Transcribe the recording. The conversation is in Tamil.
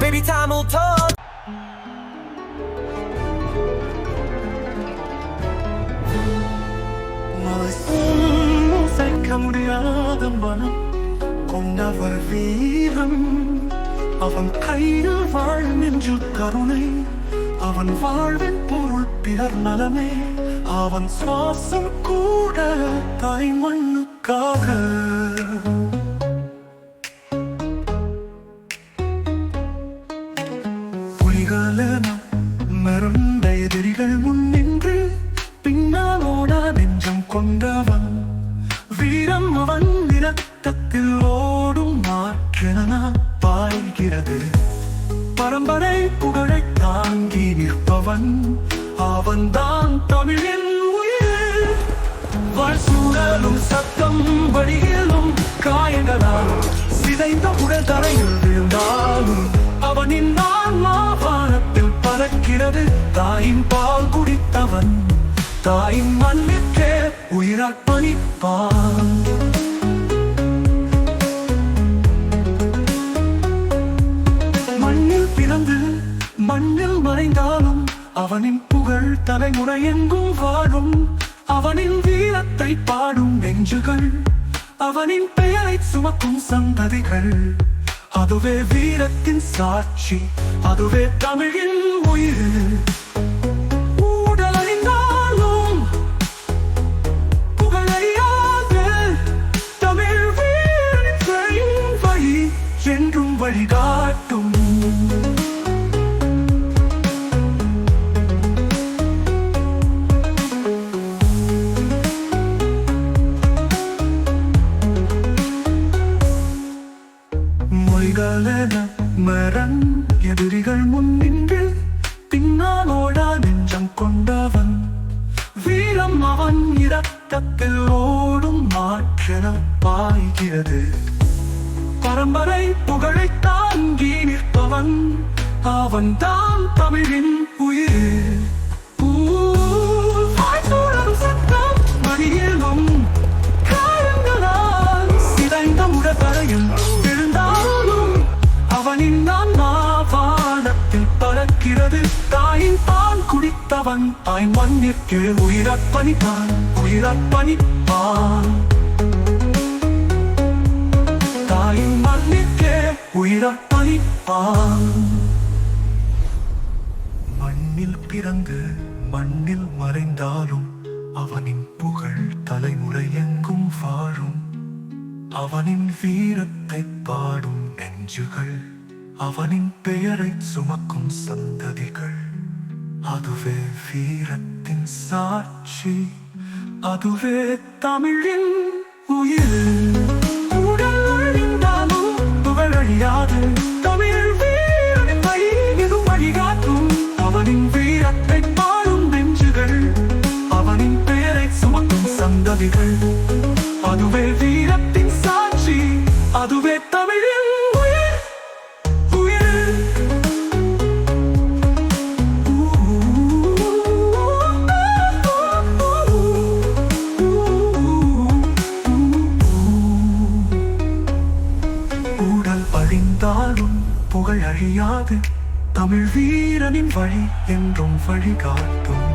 Baby, time will talk. சேர்க்க முடியாத மனம் கொண்டவர் வீரம். அவன் கையில் வாழ் நெஞ்சில் கருணை. அவன் வாழ்வின் பொருள் பிறர் நலமே. அவன் சுவாசம் கூட தாய் மண்ணுக்காக. புலிகளென மருண்ட எதிரிகள் முன்னின்று பின்னாலோட நெஞ்சம் கொண்டவன் வீரம். அவன் இரத்தத்தில் ஓடும் மாற்றென பாய்கிறது. பரம்பரை புகழை தாங்கி நிற்பவன் அவன்தான் தமிழின் உயிர். வாழ்சூழலும் சத்தம் வழியிலும் காயங்களால் சிதைந்த உடல் தரையில் விழுந்தாலும் அவனின் ஆன்மா வானத்தில் பறக்கிறது. தாயின் பால் குடித்தவன் தாயின் மண்ணிற்கே உயிரர்ப்பணிப்பான். மண்ணில் பிறந்து மண்ணில் மறைந்தாலும் அவனின் புகழ் தலைமுறை எங்கும் வாழும். அவனின் வீரத்தை பாடும் நெஞ்சுகள், அவனின் பெயரை சுமக்கும் சந்ததிகள். அதுவே வீரத்தின் சாட்சி, அதுவே தமிழின் உயிர். ஊடலறிந்தாலும் புகழையாது தமிழ் வீரனின் வழி என்றும் வழிகாட்டும். மொழிகளென மரண் எதிரிகள் முன்னின்று பின்னாலோட நெஞ்சம் கொண்டவன் வீரம். அவன் இரத்தத்தில் ஓடும் மாற்றென பாய்கிறது. பரம்பரை புகழை தாங்கி நிற்பவன் அவன் தான் தமிழின் உயிர். சத்தம் மடியிலும் காயங்களால் சிதைந்த உடற்கரையில் விழுந்தாலும் அவனின் ஆன்மா வானத்தில் பறக்கிறது. தாயின் பால் குடித்தவன் தாய் மண்ணிற்கு உயிரர்ப்பணிப்பான், உயிரர்ப்பணிப்பான். தாயின் மண்ணிற்கே உயிரர்ப்பணிப்பான். மண்ணில் பிறந்து மண்ணில் மறைந்தாலும் அவனின் புகழ் தலைமுறை எங்கும் வாழும். அவனின் வீரத்தை பாடும் நெஞ்சுகள், அவனின் பெயரை சுமக்கும் சந்ததிகள். அதுவே வீரத்தின் சாட்சி, அதுவே தமிழின் உயிர். உடல் அழிந்தாலும் புகழ் அழியாது தமிழ் வீரனின் வழி எதுவும் வழிகாட்டும். அவனின் வீரத்தை பாடும் நெஞ்சுகள், அவனின் பெயரை சுமக்கும் சந்ததிகள். அதுவே வீரத்தின் சாட்சி, அதுவே தமிழின் உயிர். உயிர். உடல் அழிந்தாலும் புகழ் அழியாது தமிழ் வீரனின் வழி என்றும் வழிகாட்டும்.